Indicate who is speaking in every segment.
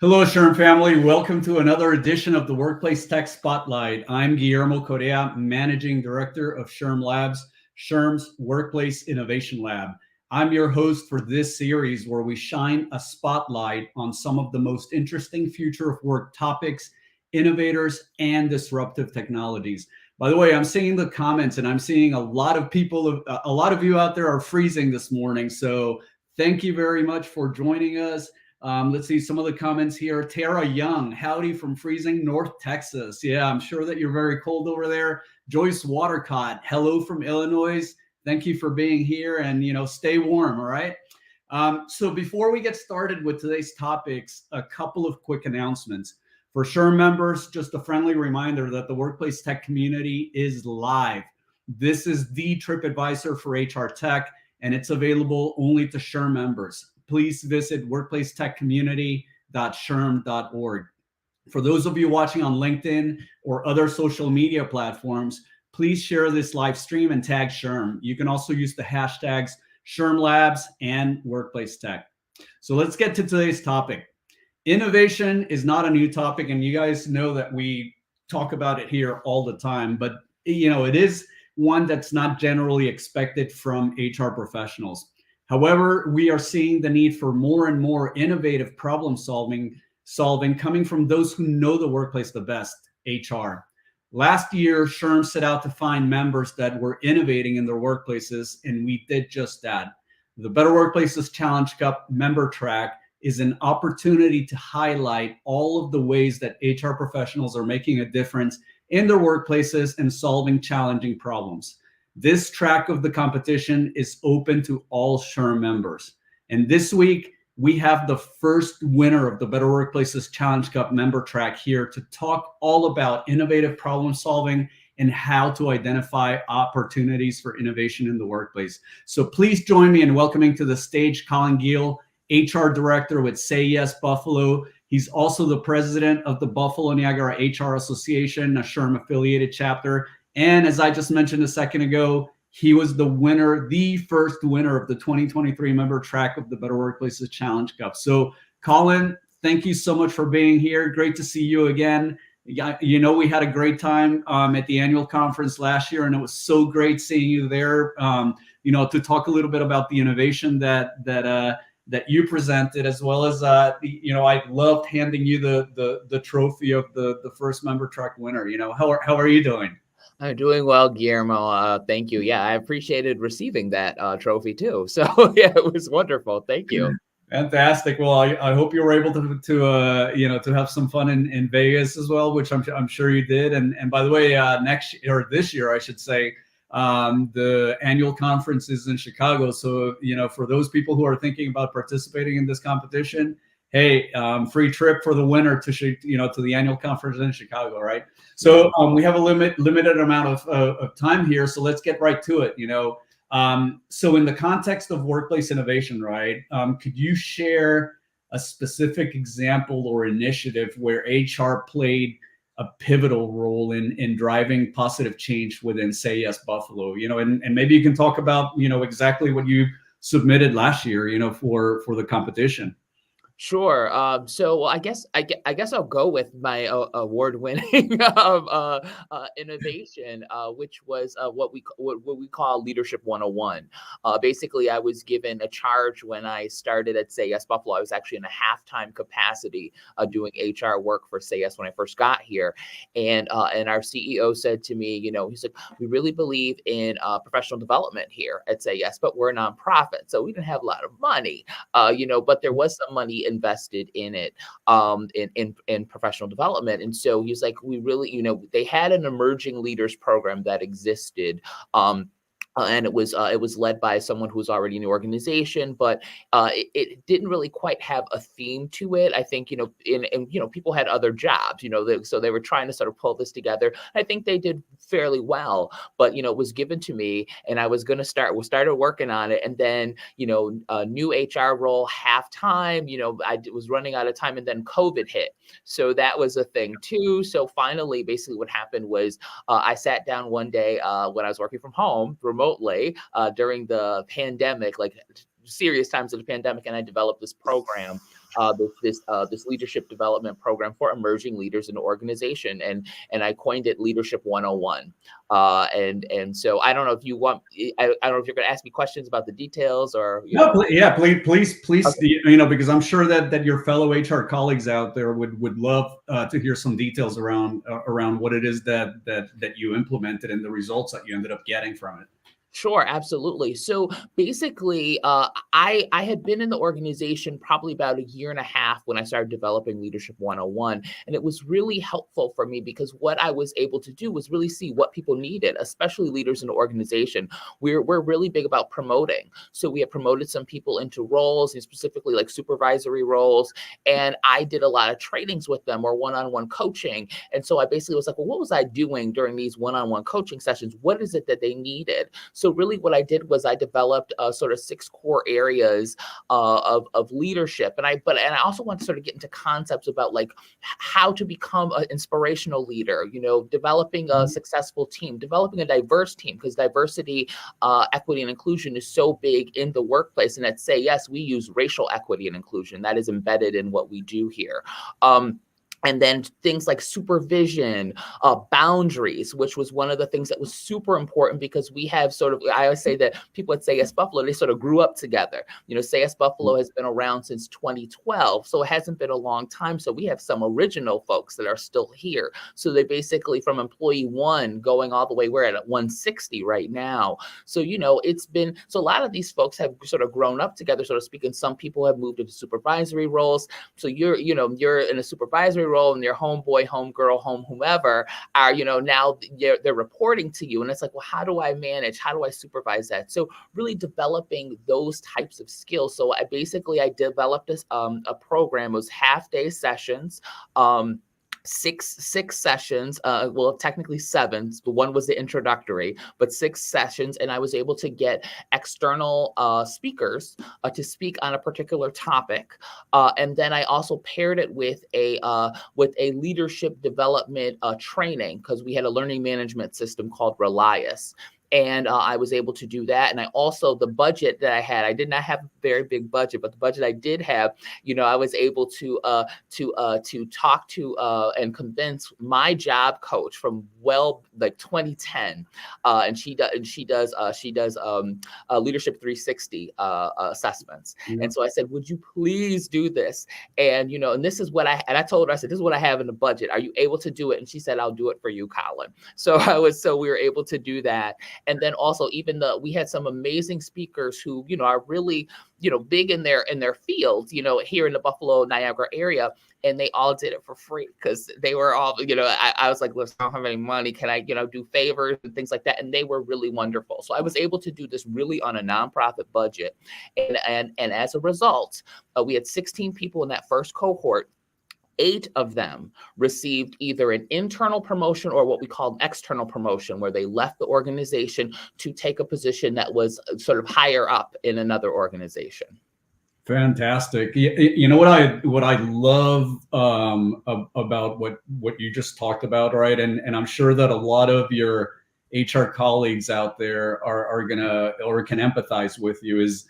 Speaker 1: Hello, SHRM family. Welcome to another edition of the Workplace Tech Spotlight. I'm Guillermo Corea, Managing Director of SHRM Labs, SHRM's Workplace Innovation Lab. I'm your host for this series where we shine a spotlight on some of the most interesting future of work topics, innovators, and disruptive technologies. By the way, I'm seeing the comments and I'm seeing a lot of you out there are freezing this morning. So thank you very much for joining us. Let's see some of the comments here. Tara Young, howdy from freezing North Texas. Yeah, I'm sure that you're very cold over there. Joyce Watercott, hello from Illinois. Thank you for being here and, stay warm, all right? So before we get started with today's topics, a couple of quick announcements. For SHRM members, just a friendly reminder that the Workplace Tech community is live. This is the TripAdvisor for HR Tech, and it's available only to SHRM members. Please visit workplacetechcommunity.shrm.org. For those of you watching on LinkedIn or other social media platforms, please share this live stream and tag SHRM. You can also use the hashtags SHRM Labs and Workplace Tech. So let's get to today's topic. Innovation is not a new topic, and you guys know that we talk about it here all the time, but it is one that's not generally expected from HR professionals. However, we are seeing the need for more and more innovative problem solving coming from those who know the workplace the best, HR. Last year, SHRM set out to find members that were innovating in their workplaces, and we did just that. The Better Workplaces Challenge Cup member track is an opportunity to highlight all of the ways that HR professionals are making a difference in their workplaces and solving challenging problems. This track of the competition is open to all SHRM members. And this week, we have the first winner of the Better Workplaces Challenge Cup member track here to talk all about innovative problem solving and how to identify opportunities for innovation in the workplace. So please join me in welcoming to the stage Colin Gil, HR Director with Say Yes Buffalo. He's also the president of the Buffalo Niagara HR Association, a SHRM affiliated chapter. And as I just mentioned a second ago, he was the first winner of the 2023 member track of the Better Workplaces Challenge Cup. So Colin, thank you so much for being here. Great to see you again. We had a great time at the annual conference last year, and it was so great seeing you there, to talk a little bit about the innovation that you presented, as well as, I loved handing you the trophy of the first member track winner. How are you doing?
Speaker 2: I'm doing well, Guillermo. Thank you. Yeah, I appreciated receiving that trophy too. So yeah, it was wonderful. Thank you.
Speaker 1: Fantastic. Well, I hope you were able to have some fun in Vegas as well, which I'm sure you did. And by the way, this year, I should say, the annual conference is in Chicago. So for those people who are thinking about participating in this competition, hey, free trip for the winner to the annual conference in Chicago, right? So we have a limited amount of time here, so let's get right to it. So in the context of workplace innovation, right? Could you share a specific example or initiative where HR played a pivotal role in driving positive change within Say Yes Buffalo? And maybe you can talk about exactly what you submitted last year, for the competition.
Speaker 2: Sure. So I guess I'll go with my award-winning innovation, which was what we call Leadership 101. Basically, I was given a charge when I started at Say Yes Buffalo. I was actually in a half-time capacity doing HR work for Say Yes when I first got here, and our CEO said to me, he's like, we really believe in professional development here at Say Yes, but we're a nonprofit, so we didn't have a lot of money, but there was some money invested in it, in professional development. And so he's like, we really, they had an emerging leaders program that existed. And it was led by someone who was already in the organization, but it didn't really quite have a theme to it. I think people had other jobs, so they were trying to sort of pull this together. I think they did fairly well, but it was given to me, and I was going to started working on it, and then a new HR role half-time. I was running out of time, and then COVID hit, so that was a thing too. So finally, basically, what happened was I sat down one day when I was working from home remotely during the pandemic, like serious times of the pandemic, and I developed this program, this leadership development program for emerging leaders in the organization, and I coined it Leadership 101. And so I don't know if you want, I don't know if you're going to ask me questions about the details or
Speaker 1: please,
Speaker 2: okay.
Speaker 1: because I'm sure that your fellow HR colleagues out there would love to hear some details around what it is that you implemented and the results that you ended up getting from it.
Speaker 2: Sure, absolutely. So basically, I had been in the organization probably about a year and a half when I started developing Leadership 101. And it was really helpful for me because what I was able to do was really see what people needed, especially leaders in the organization. We're really big about promoting. So we had promoted some people into roles, and specifically like supervisory roles. And I did a lot of trainings with them or one-on-one coaching. And so I basically was like, well, what was I doing during these one-on-one coaching sessions? What is it that they needed? So really what I did was I developed sort of 6 core areas of leadership. And I also want to sort of get into concepts about like how to become an inspirational leader, developing a successful team, developing a diverse team, because diversity, equity, and inclusion is so big in the workplace. And at Say Yes, we use racial equity and inclusion. That is embedded in what we do here. And then things like supervision, boundaries, which was one of the things that was super important because we have sort of, I always say that people at Say Yes Buffalo, they sort of grew up together. Say Yes Buffalo has been around since 2012, so it hasn't been a long time. So we have some original folks that are still here. So they basically from employee 1 going all the way, we're at 160 right now. So, it's been, so a lot of these folks have sort of grown up together, so to speak, and some people have moved into supervisory roles. So you're in a supervisory role and your homeboy, homegirl, whomever are, now they're reporting to you. And it's like, well, how do I manage? How do I supervise that? So really developing those types of skills. So I developed this, a program. It was half-day sessions, six sessions, well, technically 7. The one was the introductory, but 6 sessions. And I was able to get external speakers to speak on a particular topic. And then I also paired it with a leadership development training, because we had a learning management system called Relias. And I was able to do that. And I also, the budget that I had, I did not have a very big budget, but the budget I did have, I was able to talk to and convince my job coach from like 2010, and she does Leadership 360 assessments. Mm-hmm. And so I said, would you please do this? And and this is what I told her, I said, this is what I have in the budget. Are you able to do it? And she said, I'll do it for you, Colin. So we were able to do that. And then also we had some amazing speakers who, are really, big in their field, here in the Buffalo, Niagara area. And they all did it for free because they were all, I was like, listen, I don't have any money. Can I, do favors and things like that? And they were really wonderful. So I was able to do this really on a nonprofit budget. And as a result, we had 16 people in that first cohort. 8 of them received either an internal promotion or what we call an external promotion, where they left the organization to take a position that was sort of higher up in another organization.
Speaker 1: Fantastic. You know what I love about what you just talked about, right? And I'm sure that a lot of your HR colleagues out there are gonna or can empathize with you is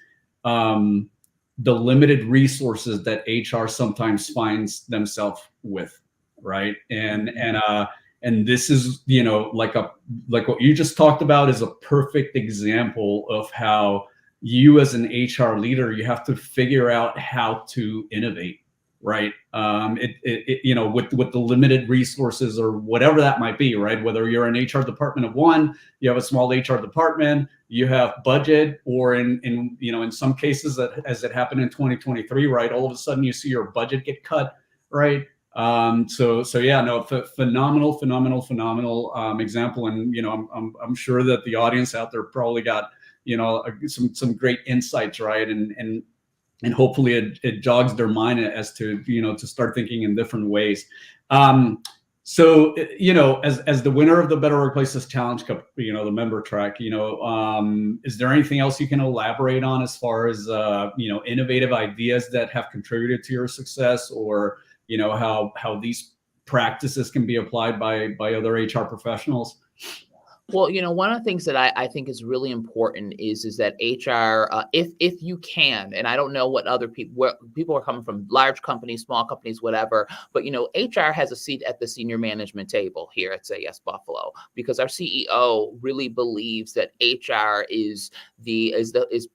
Speaker 1: the limited resources that HR sometimes finds themselves with, right? And this is, like what you just talked about is a perfect example of how you as an HR leader, you have to figure out how to innovate, right? With the limited resources or whatever that might be, right? Whether you're an HR department of 1, you have a small HR department, you have budget, or in some cases, as it happened in 2023, right? All of a sudden you see your budget get cut, right? Phenomenal example. And, I'm sure that the audience out there probably got, some great insights, right? And hopefully it jogs their mind as to, to start thinking in different ways. So, as the winner of the Better Workplaces Challenge Cup, the member track, is there anything else you can elaborate on as far as, innovative ideas that have contributed to your success, or, how these practices can be applied by other HR professionals?
Speaker 2: Well, one of the things that I think is really important is that HR, if you can, and I don't know what other people, where people are coming from, large companies, small companies, whatever, but HR has a seat at the senior management table here at Say Yes Buffalo, because our CEO really believes that HR is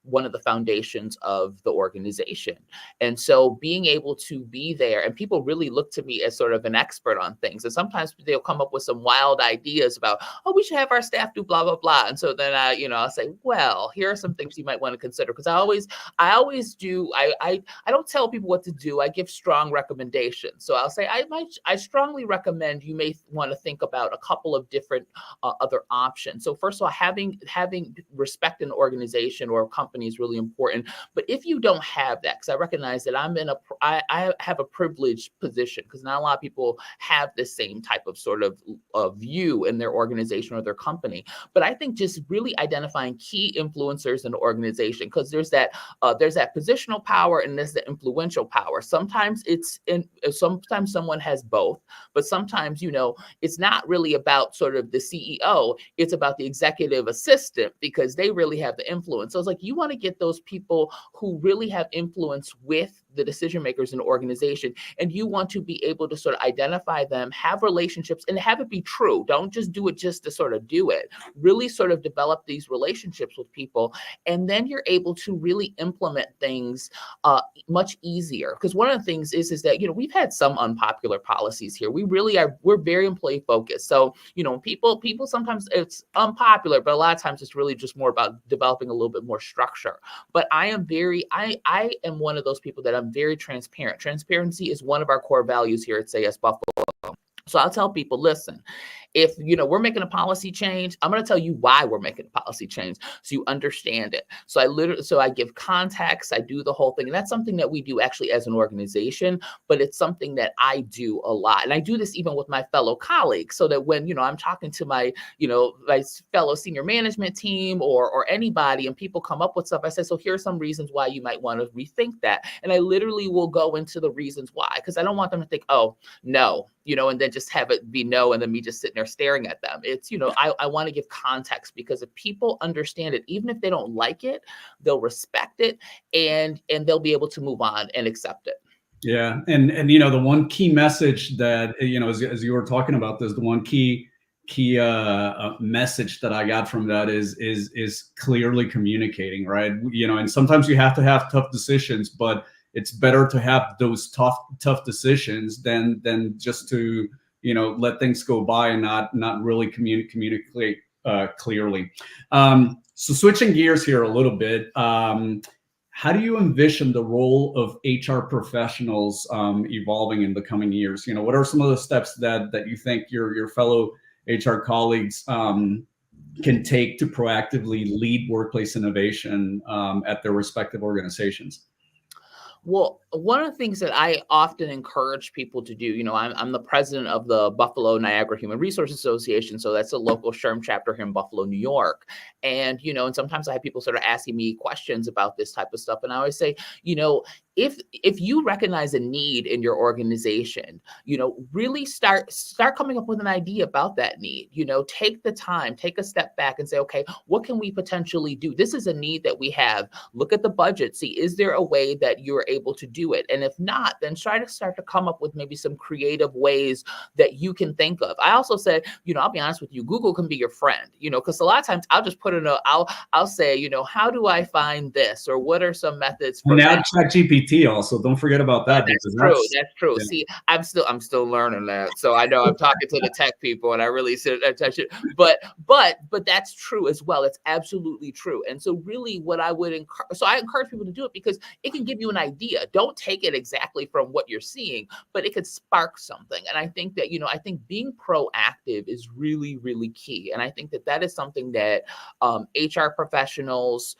Speaker 2: one of the foundations of the organization. And so being able to be there, and people really look to me as sort of an expert on things, and sometimes they'll come up with some wild ideas about, oh, we should have our staff do blah, blah, blah. And so then I'll say, well, here are some things you might want to consider. Because I always do, I don't tell people what to do. I give strong recommendations. So I'll say, I strongly recommend you may want to think about a couple of different other options. So first of all, having respect in the organization or a company is really important. But if you don't have that, because I recognize that I have a privileged position, because not a lot of people have the same type of sort of view in their organization or their company. But I think just really identifying key influencers in the organization, because there's that positional power and there's the influential power. Sometimes sometimes someone has both, but sometimes it's not really about sort of the CEO, it's about the executive assistant, because they really have the influence. So it's like, you want to get those people who really have influence with the decision makers in the organization, and you want to be able to sort of identify them, have relationships, and have it be true. Don't just do it just to sort of do it. Really sort of develop these relationships with people, and then you're able to really implement things much easier. Because one of the things is that we've had some unpopular policies here. We're very employee focused. So people sometimes it's unpopular, but a lot of times it's really just more about developing a little bit more structure. But I am one of those people that I'm very transparent. Transparency is one of our core values here at Say Yes Buffalo. So I'll tell people, listen, if we're making a policy change, I'm going to tell you why we're making a policy change, so you understand it. So I give context, I do the whole thing, and that's something that we do actually as an organization, but it's something that I do a lot, and I do this even with my fellow colleagues, so that when I'm talking to my my fellow senior management team or anybody, and people come up with stuff, I say, so here are some reasons why you might want to rethink that, and I literally will go into the reasons why, because I don't want them to think, oh no, and then just have it be no, and then me just sitting there staring at them. It's, I want to give context, because if people understand it, even if they don't like it, they'll respect it, and they'll be able to move on and accept it.
Speaker 1: Yeah. And the one key message that, as you were talking about this, the one key message that I got from that is clearly communicating, right? And sometimes you have to have tough decisions, but it's better to have those tough decisions than just to let things go by and not really communicate clearly. So switching gears here a little bit, how do you envision the role of HR professionals evolving in the coming years? What are some of the steps that you think your fellow HR colleagues can take to proactively lead workplace innovation at their respective organizations?
Speaker 2: Well, one of the things that I often encourage people to do, I'm the president of the Buffalo Niagara Human Resource Association. So that's a local SHRM chapter here in Buffalo, New York. And, and sometimes I have people sort of asking me questions about this type of stuff. And I always say, if you recognize a need in your organization, really start coming up with an idea about that need. Take the time, take a step back and say, okay, what can we potentially do? This is a need that we have. Look at the budget. See, is there a way that you're able to do it? And if not, then try to start to come up with maybe some creative ways that you can think of. I also said, I'll be honest with you, Google can be your friend, because a lot of times I'll just put I'll say, how do I find this? Or what are some methods for
Speaker 1: now
Speaker 2: that?
Speaker 1: ChatGPT also, don't forget about that.
Speaker 2: That's true.
Speaker 1: Yeah.
Speaker 2: See, I'm still learning that. So I know I'm talking to the tech people, and I really said attention, but that's true as well. It's absolutely true. And so really what I encourage people to do it, because it can give you an idea. Don't take it exactly from what you're seeing, but it could spark something. And I think that, I think being proactive is really, really key. And I think that is something that HR professionals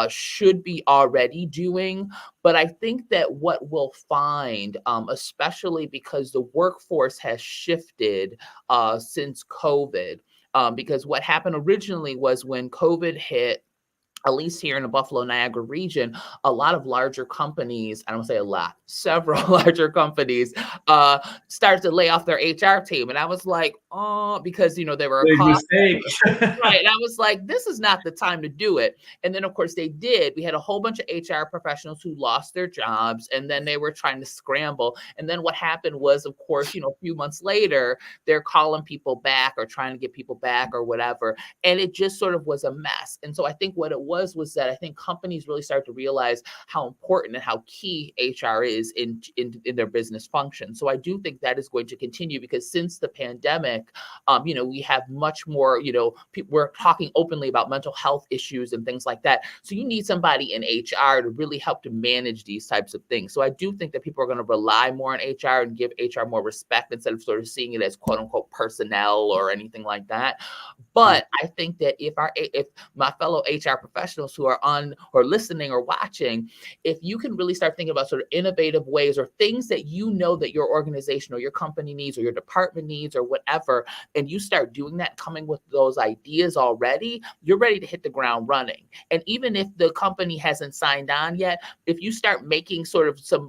Speaker 2: should be already doing. But I think that what we'll find, especially because the workforce has shifted since COVID, because what happened originally was when COVID hit, at least here in the Buffalo Niagara region, a lot of larger companies, I don't say a lot, several larger companies started to lay off their HR team. And I was like, oh, because, they were a
Speaker 1: Big
Speaker 2: cost.
Speaker 1: mistake.
Speaker 2: Right. And I was like, this is not the time to do it. And then, of course, they did. We had a whole bunch of HR professionals who lost their jobs, and then they were trying to scramble. And then what happened was, of course, a few months later, they're calling people back or trying to get people back or whatever. And it just sort of was a mess. And so I think what it was that I think companies really started to realize how important and how key HR is in their business function. So I do think that is going to continue, because since the pandemic, we have much more, we're talking openly about mental health issues and things like that. So you need somebody in HR to really help to manage these types of things. So I do think that people are going to rely more on HR and give HR more respect instead of sort of seeing it as quote unquote personnel or anything like that. But I think that if my fellow HR professionals who are on or listening or watching, if you can really start thinking about sort of innovative ways or things that that your organization or your company needs or your department needs or whatever, and you start doing that, coming with those ideas already, you're ready to hit the ground running. And even if the company hasn't signed on yet, if you start making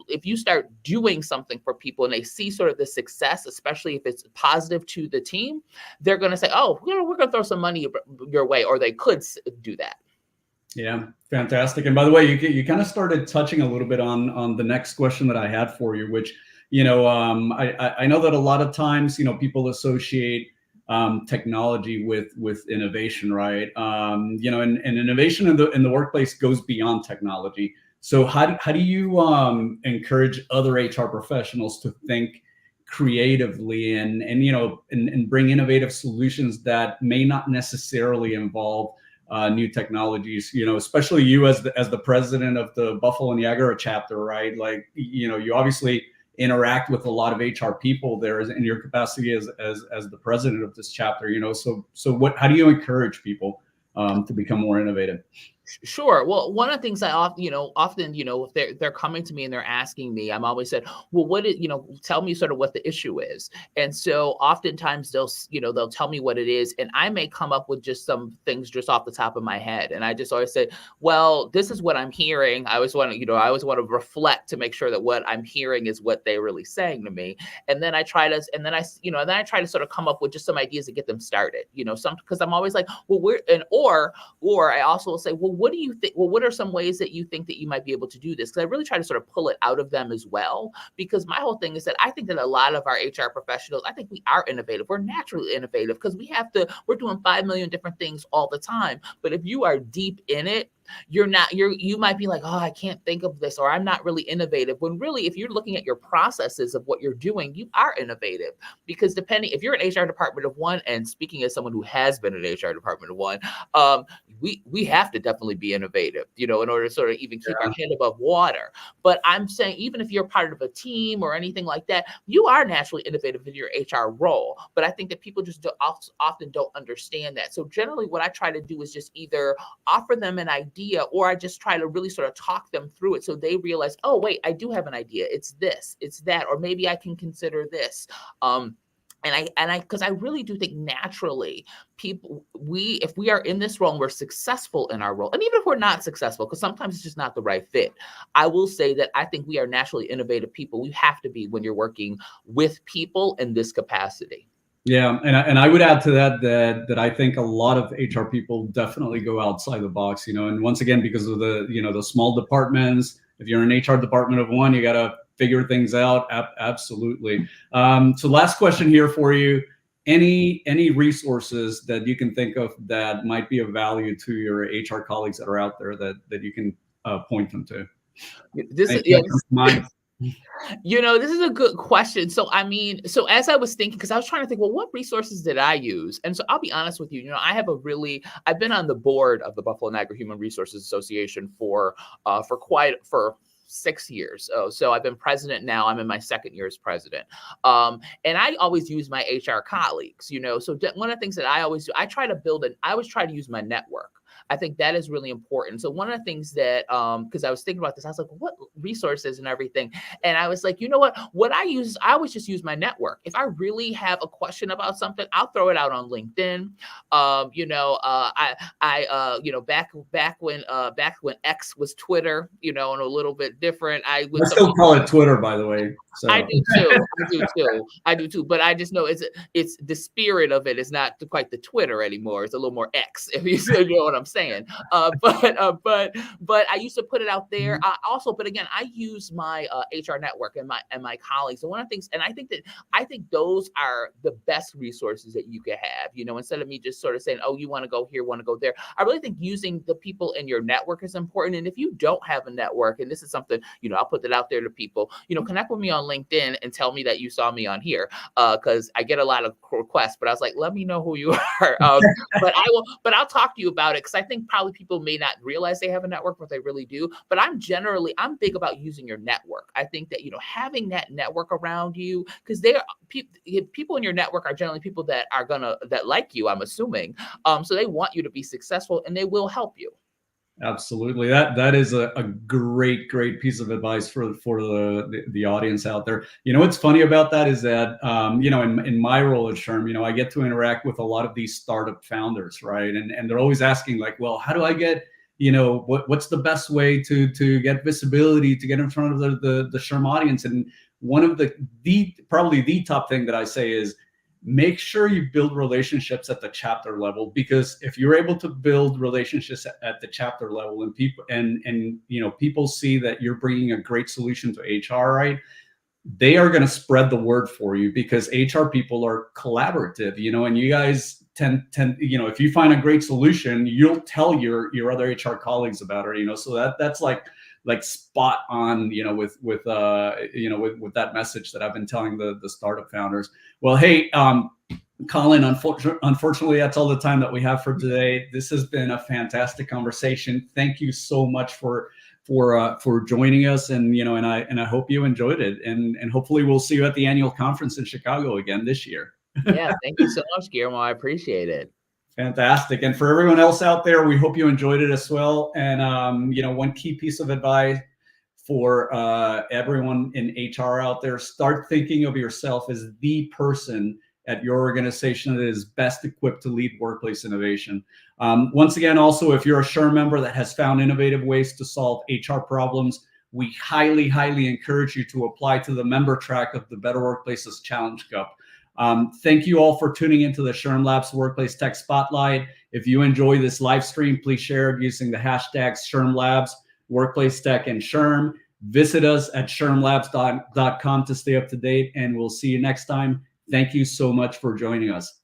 Speaker 2: if you start doing something for people and they see sort of the success, especially if it's positive to the team, they're going to say, oh, we're going to throw some money your way, or they could do that.
Speaker 1: Yeah, fantastic. And by the way, you kind of started touching a little bit on the next question that I had for you, which, I know that a lot of times, people associate technology with innovation, right? And innovation in the workplace goes beyond technology. So how do you encourage other HR professionals to think creatively and bring innovative solutions that may not necessarily involve new technologies, especially you as the president of the Buffalo Niagara chapter, right? Like, you obviously interact with a lot of HR people there in your capacity as the president of this chapter, so how do you encourage people to become more innovative?
Speaker 2: Sure. Well, one of the things I often, if they're coming to me and they're asking me, I'm always said, well, tell me sort of what the issue is. And so oftentimes they'll tell me what it is. And I may come up with just some things just off the top of my head. And I just always say, well, this is what I'm hearing. I always want to reflect to make sure that what I'm hearing is what they're really saying to me. And then I try to sort of come up with just some ideas to get them started, because I'm always like, well, or I also will say, well, what do you think? Well, what are some ways that you think that you might be able to do this? Because I really try to sort of pull it out of them as well. Because my whole thing is that I think that a lot of our HR professionals, I think we are innovative. We're naturally innovative because we're doing 5 million different things all the time. But if you are deep in it, you might be like, oh, I can't think of this, or I'm not really innovative. When really, if you're looking at your processes of what you're doing, you are innovative. Because if you're an HR department of one, and speaking as someone who has been an HR department of one, we have to definitely be innovative, in order to sort of even keep our head above water. But I'm saying, even if you're part of a team or anything like that, you are naturally innovative in your HR role. But I think that people just often don't understand that. So generally what I try to do is just either offer them an idea, or I just try to really sort of talk them through it so they realize, oh, wait, I do have an idea. It's this, it's that, or maybe I can consider this. Because I really do think naturally if we are in this role and we're successful in our role, and even if we're not successful, because sometimes it's just not the right fit, I will say that I think we are naturally innovative people. We have to be when you're working with people in this capacity.
Speaker 1: Yeah, and I would add to that I think a lot of HR people definitely go outside the box, and once again, because of the small departments, if you're an HR department of one, you got to figure things out. Absolutely. So last question here for you. Any resources that you can think of that might be of value to your HR colleagues that are out there that you can point them to?
Speaker 2: This is a good question. So, as I was thinking, because I was trying to think, well, what resources did I use? And so I'll be honest with you, I've been on the board of the Buffalo Niagara Human Resources Association for 6 years. So I've been president now. I'm in my second year as president. And I always use my HR colleagues, so one of the things that I always do, I always try to use my network. I think that is really important. So one of the things that, because I was thinking about this, I was like, what resources and everything. And I was like, you know what I use, I always just use my network. If I really have a question about something, I'll throw it out on LinkedIn. Back when X was Twitter, and a little bit different. I
Speaker 1: still call it Twitter, by the way. So.
Speaker 2: I do too. But I just know it's the spirit of it is not quite the Twitter anymore. It's a little more X, if you know what I'm saying. But I used to put it out there. But again, I use my HR network and my colleagues. And one of the things, and I think those are the best resources that you can have. Instead of me just sort of saying, oh, you want to go here, want to go there. I really think using the people in your network is important. And if you don't have a network, and this is something, I'll put that out there to people, connect with me on LinkedIn and tell me that you saw me on here, because I get a lot of requests. But I was like, let me know who you are. But I'll talk to you about it, because I think probably people may not realize they have a network, but they really do. But I'm big about using your network. I think that having that network around you, because people in your network are generally people that like you, I'm assuming. So they want you to be successful, and they will help you.
Speaker 1: Absolutely. That is a great piece of advice for the audience out there. What's funny about that is that, in my role at SHRM, I get to interact with a lot of these startup founders, right? And they're always asking like, well, how do I get, what's the best way to get visibility, to get in front of the SHRM audience? And one of probably the top thing that I say is, make sure you build relationships at the chapter level, because if you're able to build relationships at the chapter level, and people see that you're bringing a great solution to HR, right, they are going to spread the word for you, because HR people are collaborative, and you guys tend, if you find a great solution, you'll tell your other HR colleagues about it, so that's like spot on, with that message that I've been telling the startup founders. Well, hey, Colin, unfortunately, that's all the time that we have for today. This has been a fantastic conversation. Thank you so much for joining us, and I hope you enjoyed it, and hopefully we'll see you at the annual conference in Chicago again this year.
Speaker 2: Yeah, thank you so much, Guillermo. I appreciate it.
Speaker 1: Fantastic. And for everyone else out there, we hope you enjoyed it as well. And, one key piece of advice for everyone in HR out there, start thinking of yourself as the person at your organization that is best equipped to lead workplace innovation. Once again, also, if you're a SHRM member that has found innovative ways to solve HR problems, we highly, highly encourage you to apply to the member track of the Better Workplaces Challenge Cup. Thank you all for tuning into the SHRM Labs Workplace Tech Spotlight. If you enjoy this live stream, please share it using the hashtags SHRM Labs, Workplace Tech, and SHRM. Visit us at shrmlabs.com to stay up to date, and we'll see you next time. Thank you so much for joining us.